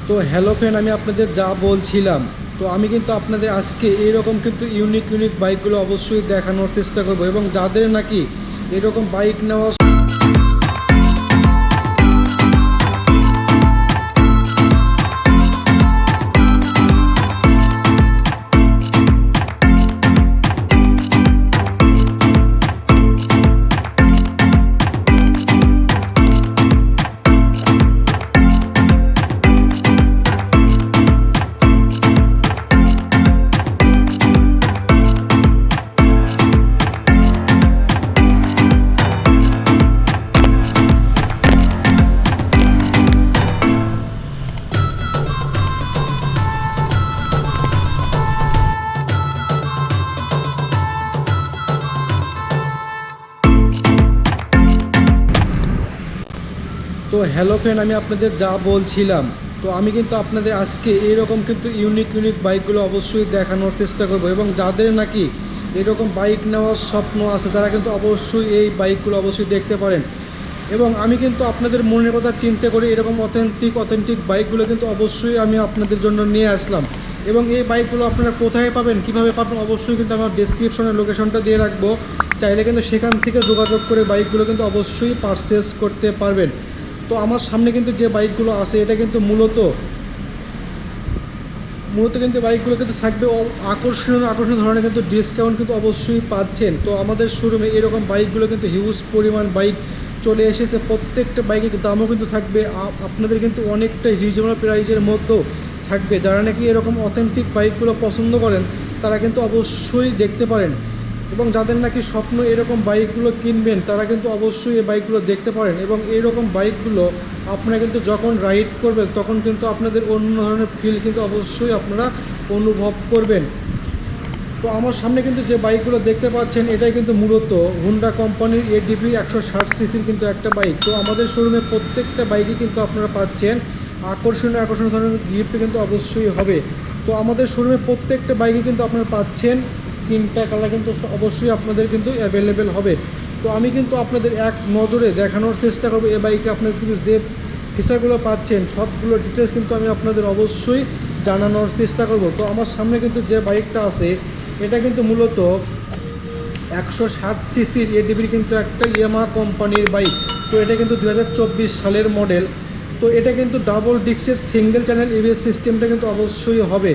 তো hello friend, আমি আপনাদের যা বলছিলাম, তো আমি কিন্তু আপনাদের আজকে এইরকম কিন্তু ইউনিক বাইকগুলো অবশ্যই দেখানোর চেষ্টা করব, এবং যাদের নাকি এরকম বাইক নেওয়া। তো হ্যালো ফ্রেন্ড, আমি আপনাদের যা বলছিলাম, তো আমি কিন্তু আপনাদের আজকে এইরকম কিন্তু ইউনিক বাইকগুলো অবশ্যই দেখানোর চেষ্টা করব, এবং যাদের নাকি এরকম বাইক নেওয়ার স্বপ্ন আছে তারা কিন্তু অবশ্যই এই বাইকগুলো অবশ্যই দেখতে পারেন। এবং আমি কিন্তু আপনাদের মনের কথা চিন্তা করে এরকম অথেন্টিক বাইকগুলো কিন্তু অবশ্যই আমি আপনাদের জন্য নিয়ে আসলাম। এবং এই বাইকগুলো আপনারা কোথায় পাবেন, কিভাবে পাবেন, অবশ্যই কিন্তু আমার ডেসক্রিপশনে লোকেশনটা দিয়ে রাখবো। চাইলে কিন্তু সেখান থেকে যোগাযোগ করে বাইকগুলো কিন্তু অবশ্যই পারচেস করতে পারবেন। তো আমার সামনে কিন্তু যে বাইকগুলো আছে এটা কিন্তু মূলত কিন্তু বাইকগুলো কিন্তু থাকবে আকর্ষণীয় ধরনের কিন্তু ডিসকাউন্ট কিন্তু অবশ্যই পাচ্ছেন। তো আমাদের শোরুমে এরকম বাইকগুলো কিন্তু হিউজ পরিমাণ বাইক চলে এসেছে। প্রত্যেকটা বাইকের দামও কিন্তু থাকবে আপনাদের কিন্তু অনেকটাই রিজনেবল প্রাইসের মধ্যেও থাকবে। যারা নাকি এরকম অথেন্টিক বাইকগুলো পছন্দ করেন তারা কিন্তু অবশ্যই দেখতে পারেন, এবং যাদের নাকি স্বপ্ন এরকম বাইকগুলো কিনবেন তারা কিন্তু অবশ্যই এই বাইকগুলো দেখতে পারেন। এবং এইরকম বাইকগুলো আপনারা কিন্তু যখন রাইড করবেন তখন কিন্তু আপনাদের অন্য ধরনের ফিল কিন্তু অবশ্যই আপনারা অনুভব করবেন। তো আমার সামনে কিন্তু যে বাইকগুলো দেখতে পাচ্ছেন এটাই কিন্তু মূলত হুন্ডা কোম্পানির এডিবি 160 সিসির কিন্তু একটা বাইক। তো আমাদের শোরুমে প্রত্যেকটা বাইকই কিন্তু আপনারা পাচ্ছেন আকর্ষণীয় ধরনের গিফট কিন্তু অবশ্যই হবে। তো আমাদের শোরুমে প্রত্যেকটা বাইকই কিন্তু আপনারা পাচ্ছেন, তিনটা কালার কিন্তু অবশ্যই আপনাদের কিন্তু অ্যাভেলেবেল হবে। তো আমি কিন্তু আপনাদের এক নজরে দেখানোর চেষ্টা করবো এই বাইকে আপনারা কিন্তু যে ফিচারগুলো পাচ্ছেন সবগুলো ডিটেলস কিন্তু আমি আপনাদের অবশ্যই জানানোর চেষ্টা করব। তো আমার সামনে কিন্তু যে বাইকটা আছে এটা কিন্তু মূলত 160 সিসির এডিবির কিন্তু একটা ইয়ামাহা কোম্পানির বাইক। তো এটা কিন্তু 2024 সালের মডেল। তো এটা কিন্তু ডাবল ডিস্কের সিঙ্গেল চ্যানেল এবিএস সিস্টেমটা কিন্তু অবশ্যই হবে,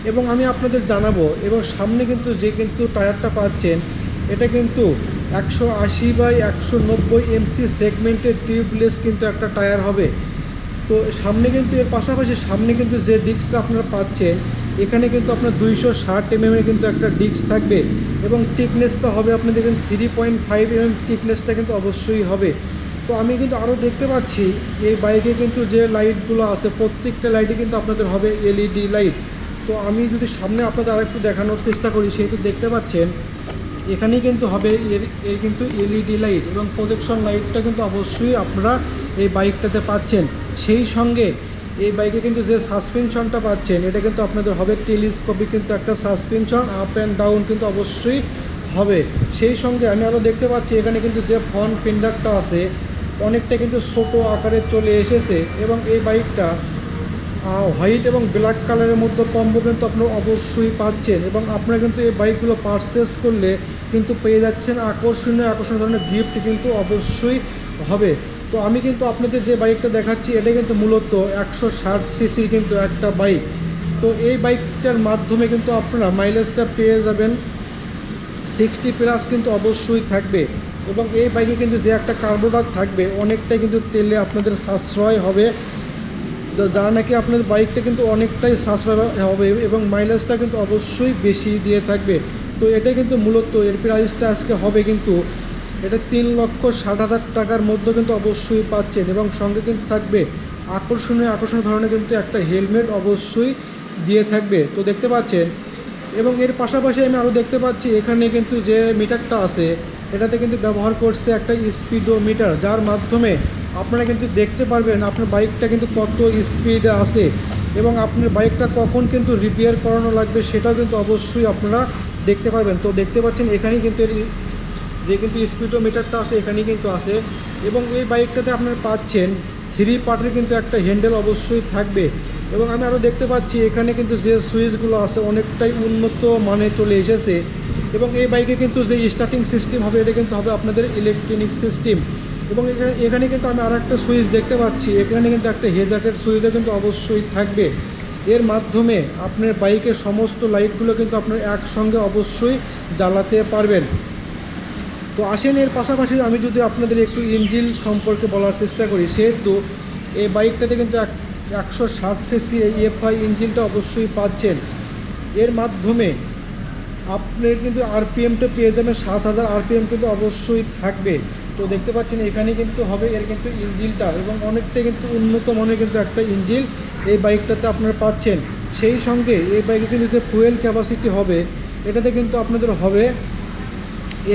এবং আমি আপনাদের জানাবো। এবং সামনে কিন্তু যে কিন্তু টায়ারটা পাচ্ছেন এটা কিন্তু 180/190 এমসি সেগমেন্টের টিউবলেস কিন্তু একটা টায়ার হবে। তো সামনে কিন্তু এর পাশাপাশি সামনে কিন্তু যে ডিস্কটা আপনারা পাচ্ছেন এখানে কিন্তু আপনার 260 mm কিন্তু একটা ডিস্ক থাকবে, এবং টিকনেসটা হবে আপনাদের কিন্তু 3.5 mm টিকনেসটা কিন্তু অবশ্যই হবে। তো আমি কিন্তু আরও দেখতে পাচ্ছি এই বাইকে কিন্তু যে লাইটগুলো আছে প্রত্যেকটা লাইটে কিন্তু আপনাদের হবে এলইডি লাইট। তো আমি যদি সামনে আপনাদের আরেকটু দেখানোর চেষ্টা করি, সেহেতু দেখতে পাচ্ছেন এখানেই কিন্তু হবে এর কিন্তু এলইডি লাইট, এবং প্রজেকশন লাইটটা কিন্তু অবশ্যই আপনারা এই বাইকটাতে পাচ্ছেন। সেই সঙ্গে এই বাইকে কিন্তু যে সাসপেনশনটা পাচ্ছেন এটা কিন্তু আপনাদের হবে টেলিস্কোপিক কিন্তু একটা সাসপেনশন, আপ অ্যান্ড ডাউন কিন্তু অবশ্যই হবে। সেই সঙ্গে আমি আরও দেখতে পাচ্ছি এখানে কিন্তু যে ফ্রন্ট ফেন্ডারটা আছে অনেকটা কিন্তু ছোট আকারে চলে এসেছে, এবং এই বাইকটা হোয়াইট এবং ব্ল্যাক কালারের মধ্যে কম্বো কিন্তু আপনারা অবশ্যই পাচ্ছেন। এবং আপনারা কিন্তু এই বাইকগুলো পারচেস করলে কিন্তু পেয়ে যাচ্ছেন আকর্ষণীয় ধরনের গিফট কিন্তু অবশ্যই হবে। তো আমি কিন্তু আপনাদের যে বাইকটা দেখাচ্ছি এটা কিন্তু মূলত 160 সিসির কিন্তু একটা বাইক। তো এই বাইকটার মাধ্যমে কিন্তু আপনারা মাইলেজটা পেয়ে যাবেন 60+ কিন্তু অবশ্যই থাকবে। এবং এই বাইকে কিন্তু যে একটা কার্বোরেটর থাকবে অনেকটাই কিন্তু তেলে আপনাদের সাশ্রয় হবে, যার নাকি আপনাদের বাইকটা কিন্তু অনেকটাই সাশ্রয় হবে, এবং মাইলেজটা কিন্তু অবশ্যই বেশি দিয়ে থাকবে। তো এটা কিন্তু মূলত এর প্রাইসটা আজকে হবে কিন্তু এটা 3,60,000 টাকার মধ্যে কিন্তু অবশ্যই পাচ্ছেন, এবং সঙ্গে কিন্তু থাকবে আকর্ষণীয় ধরনের কিন্তু একটা হেলমেট অবশ্যই দিয়ে থাকবে। তো দেখতে পাচ্ছেন, এবং এর পাশাপাশি আমি আরও দেখতে পাচ্ছি এখানে কিন্তু যে মিটারটা আছে এটাতে কিন্তু ব্যবহার করছে একটা স্পিডোমিটার, যার মাধ্যমে আপনারা কিন্তু দেখতে পারবেন আপনার বাইকটা কিন্তু কত স্পিডে আছে, এবং আপনার বাইকটা কখন কিন্তু রিপেয়ার করানো লাগবে সেটাও কিন্তু অবশ্যই আপনারা দেখতে পারবেন। তো দেখতে পাচ্ছেন এখানেই কিন্তু যে কিন্তু স্পিডোমিটারটা আছে এখানেই কিন্তু আছে, এবং এই বাইকটাতে আপনারা পাচ্ছেন 3 পার্টের কিন্তু একটা হ্যান্ডেল অবশ্যই থাকবে। এবং আমি আরও দেখতে পাচ্ছি এখানে কিন্তু যে সুইচগুলো আছে অনেকটাই উন্নত মানে চলে এসেছে। এবং এই বাইকে কিন্তু যে স্টার্টিং সিস্টেম হবে এটা কিন্তু হবে আপনাদের ইলেকট্রনিক সিস্টেম। এবং এখানে কিন্তু আমি আর একটা সুইচ দেখতে পাচ্ছি, এখানে কিন্তু একটা হেজার্টের সুইচও কিন্তু অবশ্যই থাকবে। এর মাধ্যমে আপনার বাইকের সমস্ত লাইটগুলো কিন্তু আপনার একসঙ্গে অবশ্যই জ্বালাতে পারবেন। তো আসেন এর পাশাপাশি আমি যদি আপনাদের একটু ইঞ্জিন সম্পর্কে বলার চেষ্টা করি, সেহেতু এই বাইকটাতে কিন্তু 160 সিসি EFI ইঞ্জিনটা অবশ্যই পাচ্ছেন। এর মাধ্যমে আপনার কিন্তু আরপিএমটা পেয়ে যাবেন 7000 আরপিএম কিন্তু অবশ্যই থাকবে। তো দেখতে পাচ্ছেন এখানে কিন্তু হবে এর কিন্তু ইঞ্জিনটা, এবং অনেকটা কিন্তু উন্নত মানের কিন্তু একটা ইঞ্জিন এই বাইকটাতে আপনারা পাচ্ছেন। সেই সঙ্গে এই বাইকে কিন্তু যে ফুয়েল ক্যাপাসিটি হবে এটাতে কিন্তু আপনাদের হবে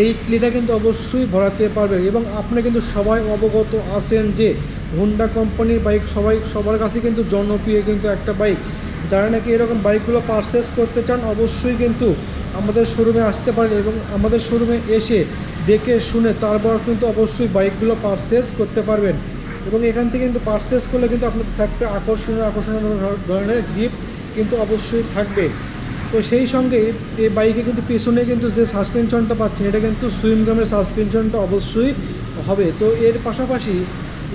8 লিটার কিন্তু অবশ্যই ভরাতে পারবেন। এবং আপনারা কিন্তু সবাই অবগত আছেন যে হোন্ডা কোম্পানির বাইক সবার কাছে কিন্তু জনপ্রিয় কিন্তু একটা বাইক। যারা নাকি এরকম বাইকগুলো পারচেস করতে চান অবশ্যই কিন্তু আমাদের শোরুমে আসতে পারেন, এবং আমাদের শোরুমে এসে দেখে শুনে তারপর কিন্তু অবশ্যই বাইকগুলো পারচেস করতে পারবেন। এবং এখান থেকে কিন্তু পারচেস করলে কিন্তু আপনাদের থাকবে আকর্ষণীয় ধরনের গিফট কিন্তু অবশ্যই থাকবে। তো সেই সঙ্গে এই বাইকে কিন্তু পেছনে কিন্তু যে সাসপেনশনটা পাচ্ছেন এটা কিন্তু সুইমগামের সাসপেনশনটা অবশ্যই হবে। তো এর পাশাপাশি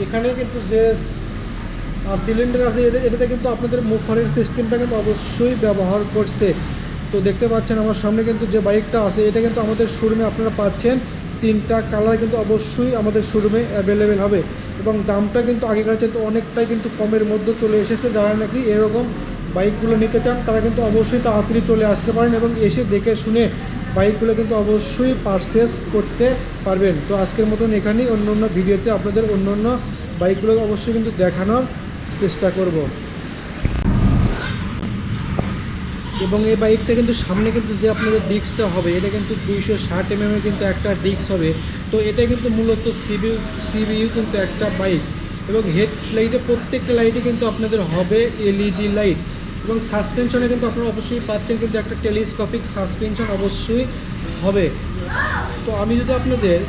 এখানে কিন্তু যে সিলিন্ডার আছে এটাতে কিন্তু আপনাদের মুফারের সিস্টেমটা কিন্তু অবশ্যই ব্যবহার করছে। তো দেখতে পাচ্ছেন আমার সামনে কিন্তু যে বাইকটা আছে এটা কিন্তু আমাদের শোরুমে আপনারা পাচ্ছেন। 3টা কালার কিন্তু অবশ্যই আমাদের শোরুমে অ্যাভেলেবেল হবে, এবং দামটা কিন্তু আগেকার চাইতে অনেকটাই কিন্তু কমের মধ্যে চলে এসেছে। যারা নাকি এরকম বাইকগুলো নিতে চান তারা কিন্তু অবশ্যই তাড়াতাড়ি চলে আসতে পারেন এবং এসে দেখে শুনে বাইকগুলো কিন্তু অবশ্যই পারচেস করতে পারবেন। তো আজকের মতন এখানেই, অন্য অন্য ভিডিওতে আপনাদের অন্য অন্য বাইকগুলো অবশ্যই কিন্তু দেখানোর চেষ্টা করব। এবং এই বাইকটা কিন্তু সামনে কিন্তু যে আপনাদের ডিস্কটা হবে এটা কিন্তু 260 mm কিন্তু একটা ডিস্ক হবে। তো এটা কিন্তু মূলত সিবিইউ কিন্তু একটা বাইক, এবং হেডলাইটে প্রত্যেকটা লাইটে কিন্তু আপনাদের হবে LED লাইট। এবং সাসপেনশনে কিন্তু আপনারা অবশ্যই পাচ্ছেন কিন্তু একটা টেলিস্কোপিক সাসপেনশন অবশ্যই হবে। তো আমি যদি আপনাদের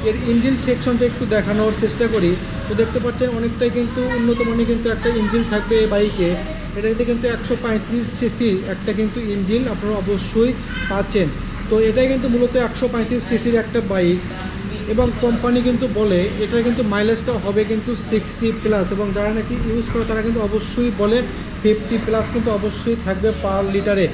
এর ইঞ্জিন সেকশনটা একটু দেখানোর চেষ্টা করি, তো দেখতে পাচ্ছেন অনেকটাই কিন্তু উন্নত মানের কিন্তু একটা ইঞ্জিন থাকবে এই বাইকে। এটাতে কিন্তু 135 সিসির একটা কিন্তু ইঞ্জিন আপনারা অবশ্যই পাচ্ছেন। তো এটাই কিন্তু মূলত 135 সিসির একটা বাইক, এবং কোম্পানি কিন্তু বলে এটা কিন্তু মাইলেজটা হবে কিন্তু 60+, এবং যারা নাকি ইউজ করে তারা কিন্তু অবশ্যই বলে 50+ কিন্তু অবশ্যই থাকবে পার লিটারে।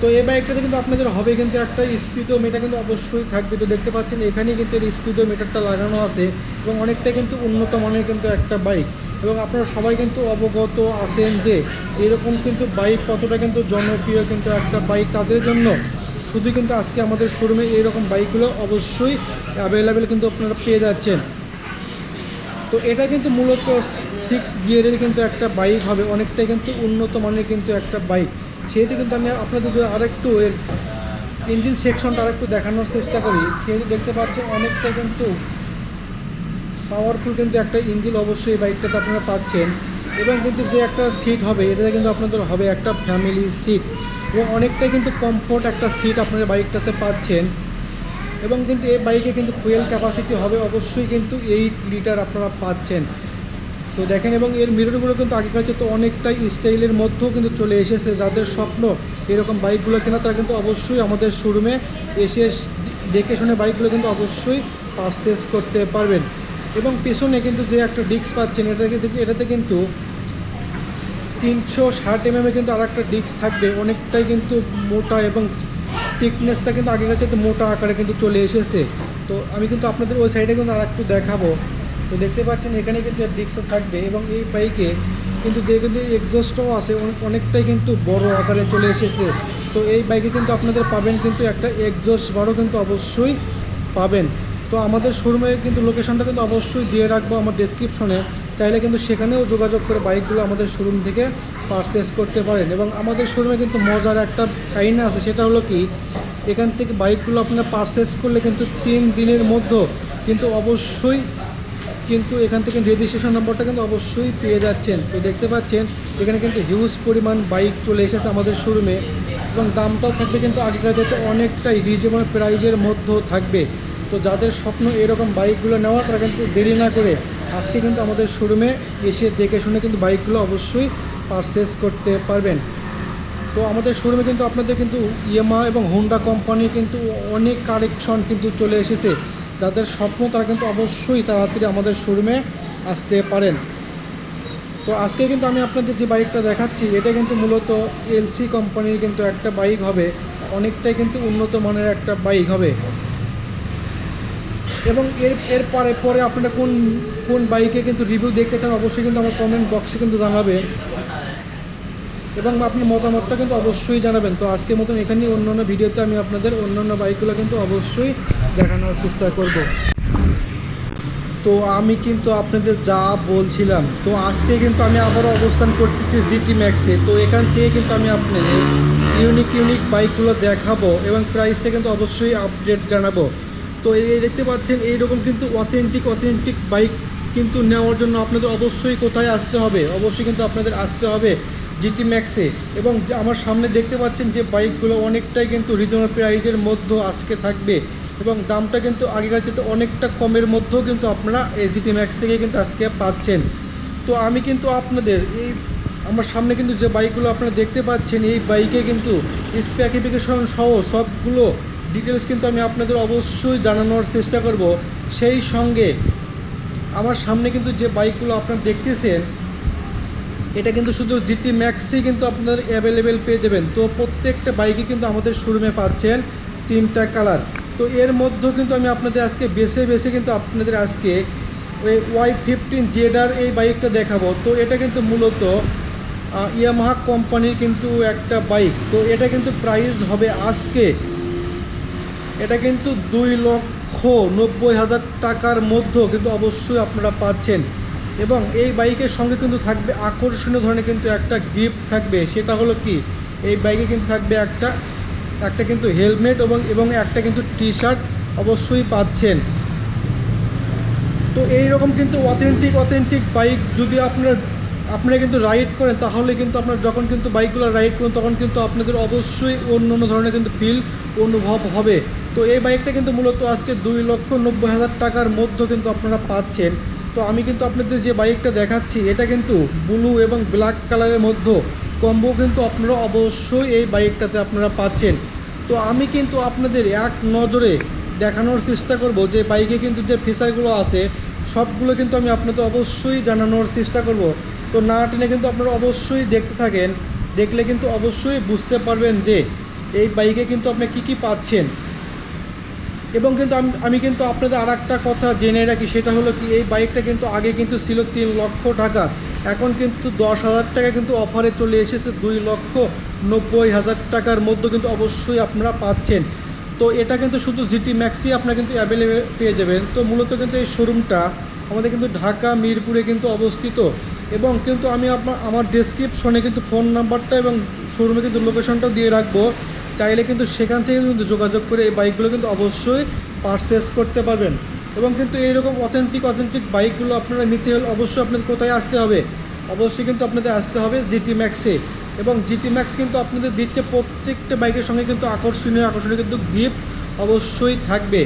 তো এই বাইকটাতে কিন্তু আপনাদের হবে কিন্তু একটা স্পিডোমিটার কিন্তু অবশ্যই থাকবে। তো দেখতে পাচ্ছেন এখানেই কিন্তু এর স্পিডোমিটারটা লাগানো আছে, এবং অনেকটা কিন্তু উন্নত মানের কিন্তু একটা বাইক। এবং আপনারা সবাই কিন্তু অবগত আছেন যে এরকম কিন্তু বাইক কতটা কিন্তু জনপ্রিয় কিন্তু একটা বাইক তাদের জন্য। শুধু কিন্তু আজকে আমাদের শোরুমে এইরকম বাইকগুলো অবশ্যই অ্যাভেলেবেল কিন্তু আপনারা পেয়ে যাচ্ছেন। তো এটা কিন্তু মূলত 6 গিয়ারের কিন্তু একটা বাইক হবে, অনেকটাই কিন্তু উন্নত মানের কিন্তু একটা বাইক। সেহেতু কিন্তু আমি আপনাদের আরেকটু এর ইঞ্জিন সেকশনটা আরেকটু দেখানোর চেষ্টা করি। সেহেতু দেখতে পাচ্ছেন অনেকটা কিন্তু পাওয়ারফুল কিন্তু একটা ইঞ্জিন অবশ্যই এই বাইকটাতে আপনারা পাচ্ছেন। এবং কিন্তু যে একটা সিট হবে এটাতে কিন্তু আপনাদের হবে একটা ফ্যামিলি সিট, এবং অনেকটাই কিন্তু কমফোর্ট একটা সিট আপনারা বাইকটাতে পাচ্ছেন। এবং কিন্তু এই বাইকে কিন্তু ফুয়েল ক্যাপাসিটি হবে অবশ্যই কিন্তু 8 লিটার আপনারা পাচ্ছেন। তো দেখেন, এবং এর মিররগুলো কিন্তু আগেকার চেয়ে তো অনেকটাই স্টাইলের মধ্যেও কিন্তু চলে এসেছে। যাদের স্বপ্ন এরকম বাইকগুলো কেনা তারা কিন্তু অবশ্যই আমাদের শোরুমে এসে দেখে শুনে বাইকগুলো কিন্তু অবশ্যই পারচেস করতে পারবেন। এবং পেছনে কিন্তু যে একটা ডিস্ক পাচ্ছেন এটাতে কিন্তু 360 mm কিন্তু আর একটা ডিস্ক থাকবে, অনেকটাই কিন্তু মোটা, এবং থিকনেসটা কিন্তু আগেকার চাইতে মোটা আকারে কিন্তু চলে এসেছে। তো আমি কিন্তু আপনাদের ওই সাইডে কিন্তু আর একটু দেখাবো। তো দেখতে পাচ্ছেন এখানে কিন্তু ডিস্ক থাকবে, এবং এই বাইকে কিন্তু যে কিন্তু এক্সস্টও আছে অনেকটাই কিন্তু বড় আকারে চলে এসেছে। তো এই বাইকে কিন্তু আপনাদের পাবেন কিন্তু একটা এক্সস্ট বারও কিন্তু অবশ্যই পাবেন। তো আমাদের শোরুমে কিন্তু লোকেশনটা কিন্তু অবশ্যই দিয়ে রাখবো আমার ডেসক্রিপশনে, চাইলে কিন্তু সেখানেও যোগাযোগ করে বাইকগুলো আমাদের শোরুম থেকে পারচেস করতে পারেন। এবং আমাদের শোরুমে কিন্তু মজার একটা কাহিনী আছে, সেটা হলো কি এখান থেকে বাইকগুলো আপনারা পারচেস করলে কিন্তু 3 দিনের মধ্যে কিন্তু অবশ্যই কিন্তু এখান থেকে রেজিস্ট্রেশন নম্বরটা কিন্তু অবশ্যই পেয়ে যাচ্ছেন। তো দেখতে পাচ্ছেন এখানে কিন্তু হিউজ পরিমাণ বাইক চলে এসেছে আমাদের শোরুমে, এবং দামটাও থাকবে কিন্তু আগেকার যাতে অনেকটাই রিজনেবল প্রাইজের মধ্যেও থাকবে। তো যাদের স্বপ্ন এরকম বাইকগুলো নেওয়া তারা কিন্তু দেরি না করে আজকে কিন্তু আমাদের শোরুমে এসে দেখে শুনে কিন্তু বাইকগুলো অবশ্যই পারচেস করতে পারবেন। তো আমাদের শোরুমে কিন্তু আপনাদের কিন্তু ইয়ামাহা এবং হোন্ডা কোম্পানি কিন্তু অনেক কালেকশন কিন্তু চলে এসেছে। যাদের স্বপ্ন তারা কিন্তু অবশ্যই তাড়াতাড়ি আমাদের শোরুমে আসতে পারেন। তো আজকে কিন্তু আমি আপনাদের যে বাইকটা দেখাচ্ছি এটা কিন্তু মূলত এলসি কোম্পানির কিন্তু একটা বাইক হবে, অনেকটাই কিন্তু উন্নত মানের একটা বাইক হবে। এবং এর পরে আপনারা কোন কোন বাইকে কিন্তু রিভিউ দেখতে চান অবশ্যই কিন্তু আমার কমেন্ট বক্সে কিন্তু জানাবেন এবং আপনার মতামতটা কিন্তু অবশ্যই জানাবেন। তো আজকের মতন এখানেই অন্যান্য ভিডিওতে আমি আপনাদের অন্যান্য বাইকগুলো কিন্তু অবশ্যই দেখানোর চেষ্টা করব। তো আমি কিন্তু আপনাদের যা বলছিলাম, তো আজকে কিন্তু আমি আবারও অবস্থান করতেছি জিটি ম্যাক্সে। তো এখান থেকে কিন্তু আমি আপনাদের ইউনিক বাইকগুলো দেখাবো এবং প্রাইসটা কিন্তু অবশ্যই আপডেট জানাবো। তো এই দেখতে পাচ্ছেন এইরকম কিন্তু অথেন্টিক বাইক কিন্তু নেওয়ার জন্য আপনাদের অবশ্যই কোথায় আসতে হবে, অবশ্যই কিন্তু আপনাদের আসতে হবে জিটি ম্যাক্সে। এবং আমার সামনে দেখতে পাচ্ছেন যে বাইকগুলো অনেকটাই কিন্তু রিজনেবল প্রাইজের মধ্যে আজকে থাকবে এবং দামটা কিন্তু আগেকার চেয়ে অনেকটা কমের মধ্যেও কিন্তু আপনারা এই জিটি ম্যাক্স থেকে কিন্তু আজকে পাচ্ছেন। তো আমি কিন্তু আপনাদের এই আমার সামনে কিন্তু যে বাইকগুলো আপনারা দেখতে পাচ্ছেন এই বাইকে কিন্তু স্পেসিফিকেশন সহ সবগুলো ডিটেলস কিন্তু আমি আপনাদের অবশ্যই জানানোর চেষ্টা করব। সেই সঙ্গে আমার সামনে কিন্তু যে বাইকগুলো আপনারা দেখতেছেন এটা কিন্তু শুধু জিটি ম্যাক্সই কিন্তু আপনার অ্যাভেলেবেল পেয়ে যাবেন। তো প্রত্যেকটা বাইকই কিন্তু আমাদের শোরুমে পাচ্ছেন 3টা কালার। তো এর মধ্যেও কিন্তু আমি আপনাদের আজকে বেছে কিন্তু আপনাদের আজকে ওই Y15 ZR এই বাইকটা দেখাবো। তো এটা কিন্তু মূলত ইয়ামাহা কোম্পানির কিন্তু একটা বাইক। তো এটা কিন্তু প্রাইস হবে আজকে এটা কিন্তু 2,90,000 টাকার মধ্যেও কিন্তু অবশ্যই আপনারা পাচ্ছেন। এবং এই বাইকের সঙ্গে কিন্তু থাকবে আকর্ষণীয় ধরনের কিন্তু একটা গিফট থাকবে। সেটা হলো কি, এই বাইকে কিন্তু থাকবে একটা কিন্তু হেলমেট এবং একটা কিন্তু টি শার্ট অবশ্যই পাচ্ছেন। তো এই রকম কিন্তু অথেন্টিক বাইক যদি আপনারা কিন্তু রাইড করেন তাহলে কিন্তু আপনার যখন কিন্তু বাইকগুলো রাইড করেন তখন কিন্তু আপনাদের অবশ্যই অন্য ধরনের কিন্তু ফিল অনুভব হবে। তো এই বাইকটা কিন্তু মূলত আজকে 2,90,000 টাকার মধ্যে কিন্তু আপনারা পাচ্ছেন। তো আমি কিন্তু আপনাদের যে বাইকটা দেখাচ্ছি এটা কিন্তু ব্লু এবং ব্ল্যাক কালারের মধ্যে কম্বো কিন্তু আপনারা অবশ্যই এই বাইকটাতে আপনারা পাচ্ছেন। তো আমি কিন্তু আপনাদের এক নজরে দেখানোর চেষ্টা করব যে বাইকে কিন্তু যে ফিচারগুলো আছে সবগুলো কিন্তু আমি আপনাদের অবশ্যই জানানোর চেষ্টা করব। তো না টেনে কিন্তু আপনারা অবশ্যই দেখতে থাকেন, দেখলে কিন্তু অবশ্যই বুঝতে পারবেন যে এই বাইকে কিন্তু আপনি কী পাচ্ছেন। এবং কিন্তু আমি কিন্তু আপনাদের আর একটা কথা জেনে রাখি, সেটা হলো কি এই বাইকটা কিন্তু আগে কিন্তু ছিল 3 লক্ষ টাকা, এখন কিন্তু 10,000 টাকা কিন্তু অফারে চলে এসেছে 2,90,000 টাকার মধ্যে কিন্তু অবশ্যই আপনারা পাচ্ছেন। তো এটা কিন্তু শুধু জিটি ম্যাক্সই আপনারা কিন্তু অ্যাভেলেবেল পেয়ে যাবেন। তো মূলত কিন্তু এই শোরুমটা আমাদের কিন্তু ঢাকা মিরপুরে কিন্তু অবস্থিত। এবং কিন্তু আমি আমার ডেসক্রিপশনে কিন্তু ফোন নাম্বারটা এবং শোরুমে কিন্তু লোকেশনটাও দিয়ে রাখবো, চাইলে কিন্তু সেখান থেকে কিন্তু যোগাযোগ করে এই বাইকগুলো কিন্তু অবশ্যই পারচেস করতে পারবেন। এবং কিন্তু এইরকম অথেন্টিক বাইকগুলো আপনারা নিতে হলে অবশ্যই আপনাদের কোথায় আসতে হবে, অবশ্যই কিন্তু আপনাদের আসতে হবে জিটি ম্যাক্সে। এবং জিটি ম্যাক্স কিন্তু আপনাদের দিচ্ছে প্রত্যেকটা বাইকের সঙ্গে কিন্তু আকর্ষণীয় কিন্তু গিফট অবশ্যই থাকবে।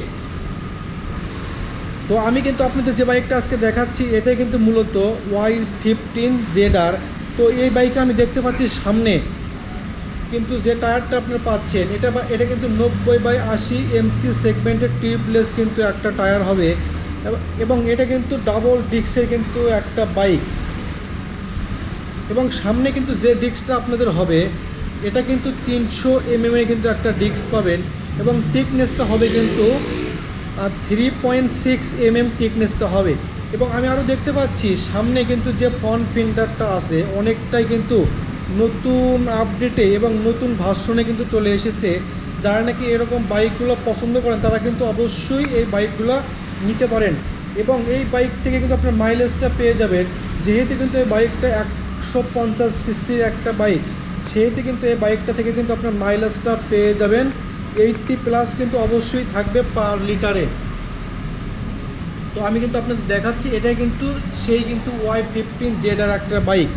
তো আমি কিন্তু আপনাদের যে বাইকটা আজকে দেখাচ্ছি এটাই কিন্তু মূলত Y15 ZR। তো এই বাইকে আমি দেখতে পাচ্ছি সামনে কিন্তু যে টায়ারটা আপনারা পাচ্ছেন এটা কিন্তু 90/80 MC সেগমেন্টের টিউবলেস কিন্তু একটা টায়ার হবে এবং এটা কিন্তু ডাবল ডিস্কের কিন্তু একটা বাইক। এবং সামনে কিন্তু যে ডিস্কটা আপনাদের হবে এটা কিন্তু 300 mm এর কিন্তু একটা ডিস্ক পাবেন এবং থিকনেসটা হবে কিন্তু 3.6 mm থিকনেসটা হবে। এবং আমি আরও দেখতে পাচ্ছি সামনে কিন্তু যে ফ্রন্ট ফেন্ডারটা আছে অনেকটাই কিন্তু নতুন আপডেটে এবং নতুন ভার্সনে কিন্তু চলে এসেছে। যারা নাকি এরকম বাইকগুলো পছন্দ করেন তারা কিন্তু অবশ্যই এই বাইকগুলো নিতে পারেন। এবং এই বাইক থেকে কিন্তু আপনার মাইলেজটা পেয়ে যাবেন, যেহেতু কিন্তু এই বাইকটা 150 সিসির একটা বাইক, সেহেতু কিন্তু এই বাইকটা থেকে কিন্তু আপনার মাইলেজটা পেয়ে যাবেন 80+ কিন্তু অবশ্যই থাকবে পার লিটারে। তো আমি কিন্তু আপনাদের দেখাচ্ছি এটাই কিন্তু সেই কিন্তু Y15 ZR একটা বাইক।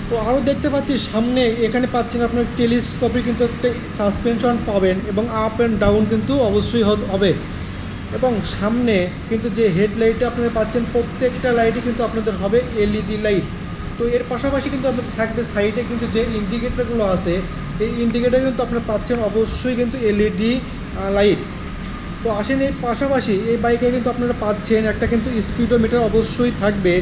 তো আরও দেখতে পাচ্ছি সামনে এখানে পাচ্ছেন আপনার টেলিস্কোপিক কিন্তু একটা সাসপেনশন পাবেন এবং আপ অ্যান্ড ডাউন কিন্তু অবশ্যই হবে। এবং সামনে কিন্তু যে হেডলাইটটা আপনারা পাচ্ছেন প্রত্যেকটা লাইটই কিন্তু আপনাদের হবে এলইডি লাইট। তো এর পাশাপাশি কিন্তু আপনাদের থাকবে সাইডে কিন্তু যে ইন্ডিকেটরগুলো আছে, এই ইন্ডিকেটার কিন্তু আপনারা পাচ্ছেন অবশ্যই কিন্তু এলইডি লাইট। তো আসেন এই পাশাপাশি এই বাইকে কিন্তু আপনারা পাচ্ছেন একটা কিন্তু স্পিডোমিটার অবশ্যই থাকবে,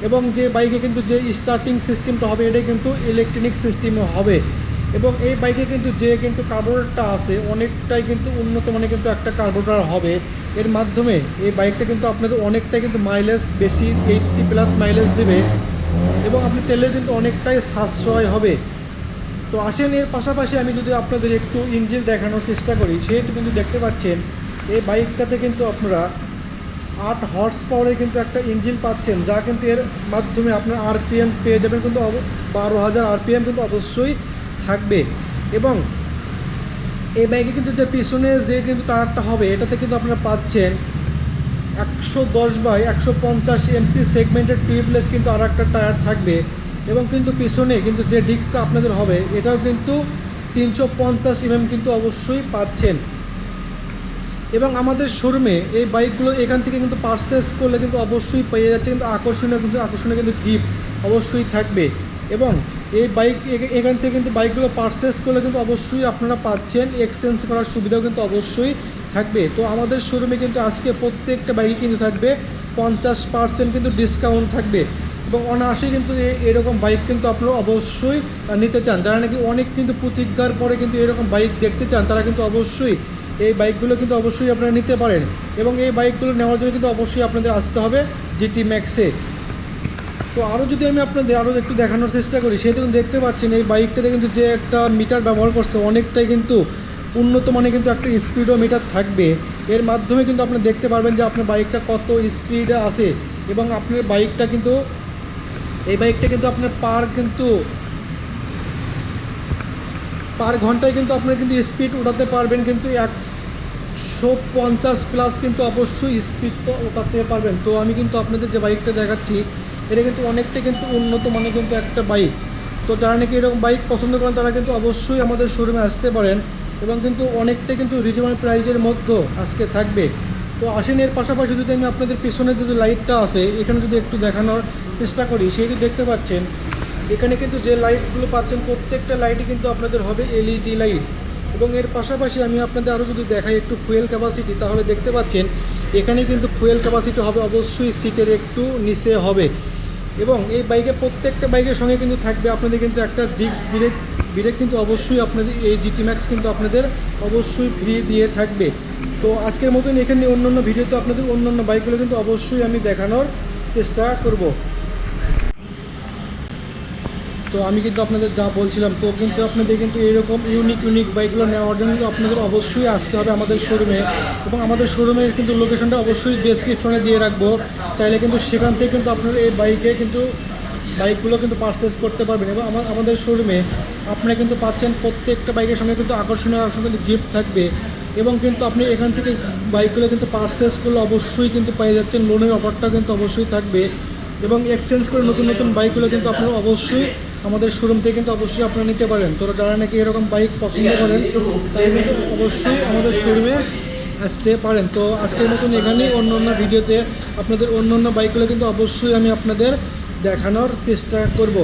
এবং যে বাইকে কিন্তু যে স্টার্টিং সিস্টেমটা হবে এটা কিন্তু ইলেকট্রনিক সিস্টেমে হবে। এবং এই বাইকে কিন্তু যে কিন্তু কার্বোরেটরটা আছে অনেকটাই কিন্তু উন্নত মানের কিন্তু একটা কার্বোরেটর হবে। এর মাধ্যমে এই বাইকটা কিন্তু আপনাদের অনেকটাই কিন্তু মাইলেজ বেশি 80+ মাইলেজ দেবে, এবং আপনি তেলে কিন্তু অনেকটাই সাশ্রয় হবে। তো আসেন এর পাশাপাশি আমি যদি আপনাদের একটু ইঞ্জিন দেখানোর চেষ্টা করি, সেহেতু কিন্তু দেখতে পাচ্ছেন এই বাইকটাতে কিন্তু আপনারা 8 হর্স পাওয়ারের কিন্তু একটা ইঞ্জিন পাচ্ছেন, যা কিন্তু এর মাধ্যমে আপনার আরপিএম পেয়ে যাবেন কিন্তু 12,000 আরপিএম কিন্তু অবশ্যই থাকবে। এবং এই বাইকে কিন্তু যে পিছনে যে কিন্তু টায়ারটা হবে এটাতে কিন্তু আপনারা পাচ্ছেন 110/150 এমসি সেগমেন্টের টিউবলেস কিন্তু আর একটা টায়ার থাকবে, এবং কিন্তু পিছনে কিন্তু যে ডিস্কটা আপনাদের হবে এটাও কিন্তু 350 কিন্তু অবশ্যই পাচ্ছেন। এবং আমাদের শোরুমে এই বাইকগুলো এখান থেকে কিন্তু পারচেস করলে কিন্তু অবশ্যই পেয়ে যাচ্ছে কিন্তু আকর্ষণীয় কিন্তু গিফট অবশ্যই থাকবে। এবং এই বাইক এখান থেকে কিন্তু বাইকগুলো পারচেস করলে কিন্তু অবশ্যই আপনারা পাচ্ছেন এক্সচেঞ্জ করার সুবিধাও কিন্তু অবশ্যই থাকবে। তো আমাদের শোরুমে কিন্তু আজকে প্রত্যেকটা বাইকে কিন্তু থাকবে 50% কিন্তু ডিসকাউন্ট থাকবে, এবং অনায়াসেই কিন্তু এরকম বাইক কিন্তু আপনারা অবশ্যই নিতে চান। যারা নাকি অনেক কিন্তু প্রতিজ্ঞার পরে কিন্তু এরকম বাইক দেখতে চান তারা কিন্তু অবশ্যই এই বাইকগুলো কিন্তু অবশ্যই আপনারা নিতে পারেন। এবং এই বাইকগুলো নেওয়ার জন্য কিন্তু অবশ্যই আপনাদের আসতে হবে জিটি ম্যাক্সে। তো আরও যদি আমি আপনাদের আরও একটু দেখানোর চেষ্টা করি, সেহেতু দেখতে পাচ্ছেন এই বাইকটাতে কিন্তু যে একটা মিটার ব্যবহার করছে অনেকটাই কিন্তু উন্নত মানের কিন্তু একটা স্পিডোমিটার থাকবে। এর মাধ্যমে কিন্তু আপনি দেখতে পারবেন যে আপনার বাইকটা কত স্পিডে আছে, এবং আপনার বাইকটা কিন্তু এই বাইকটা কিন্তু আপনার পার ঘন্টায় কিন্তু আপনার কিন্তু স্পিড উঠাতে পারবেন কিন্তু 150+ কিন্তু অবশ্যই স্পিড তো উঠাতে পারবেন। তো আমি কিন্তু আপনাদের যে বাইকটা দেখাচ্ছি এটা কিন্তু অনেকটা কিন্তু উন্নত মানের কিন্তু একটা বাইক। তো যারা নাকি এরকম বাইক পছন্দ করেন তারা কিন্তু অবশ্যই আমাদের শোরুমে আসতে পারেন, এবং কিন্তু অনেকটা কিন্তু রিজনেবল প্রাইজের মধ্যে আজকে থাকবে। তো আসেন এর পাশাপাশি যদি আমি আপনাদের পিছনে যে লাইটটা আছে এখানে যদি একটু দেখানোর চেষ্টা করি, সেহেতু দেখতে পাচ্ছেন এখানে কিন্তু যে লাইটগুলো পাচ্ছেন প্রত্যেকটা লাইটই কিন্তু আপনাদের হবে এলইডি লাইট। এবং এর পাশাপাশি আমি আপনাদের আরও যদি দেখাই একটু ফুয়েল ক্যাপাসিটি, তাহলে দেখতে পাচ্ছেন এখানে কিন্তু ফুয়েল ক্যাপাসিটি হবে অবশ্যই সিটের একটু নিচে হবে। এবং এই বাইকে প্রত্যেকটা বাইকের সঙ্গে কিন্তু থাকবে আপনাদের কিন্তু একটা ডিস্ক ব্রেক কিন্তু অবশ্যই আপনাদের এই জিটি ম্যাক্স কিন্তু আপনাদের অবশ্যই ফ্রি দিয়ে থাকবে। তো আজকের মতন এখানে অন্যান্য ভিডিওতে আপনাদের অন্যান্য বাইকগুলো কিন্তু অবশ্যই আমি দেখানোর চেষ্টা করব। তো আমি কিন্তু আপনাদের যা বলছিলাম, তো কিন্তু আপনাদের কিন্তু এরকম ইউনিক বাইকগুলো নেওয়ার জন্য কিন্তু আপনাদের অবশ্যই আসতে হবে আমাদের শোরুমে, এবং আমাদের শোরুমের কিন্তু লোকেশনটা অবশ্যই ডেসক্রিপশনে দিয়ে রাখবো। চাইলে কিন্তু সেখান থেকে কিন্তু আপনারা এই বাইকগুলো কিন্তু পারচেস করতে পারবেন। এবং আমাদের শোরুমে আপনারা কিন্তু পাচ্ছেন প্রত্যেকটা বাইকের সঙ্গে কিন্তু আকর্ষণীয় কিন্তু গিফট থাকবে, এবং কিন্তু আপনি এখান থেকে বাইকগুলো কিন্তু পারচেস করলে অবশ্যই কিন্তু পেয়ে যাচ্ছেন লোনের অফারটা কিন্তু অবশ্যই থাকবে, এবং এক্সচেঞ্জ করে নতুন বাইকগুলো কিন্তু আপনারা অবশ্যই আমাদের শোরুম থেকে কিন্তু অবশ্যই আপনারা নিতে পারেন। তো যারা নাকি এরকম বাইক পছন্দ করেন তারা কিন্তু অবশ্যই আমাদের শোরুমে আসতে পারেন। তো আজকের মতন এখানেই অন্য ভিডিওতে আপনাদের অন্য বাইকগুলো কিন্তু অবশ্যই আমি আপনাদের দেখানোর চেষ্টা করব।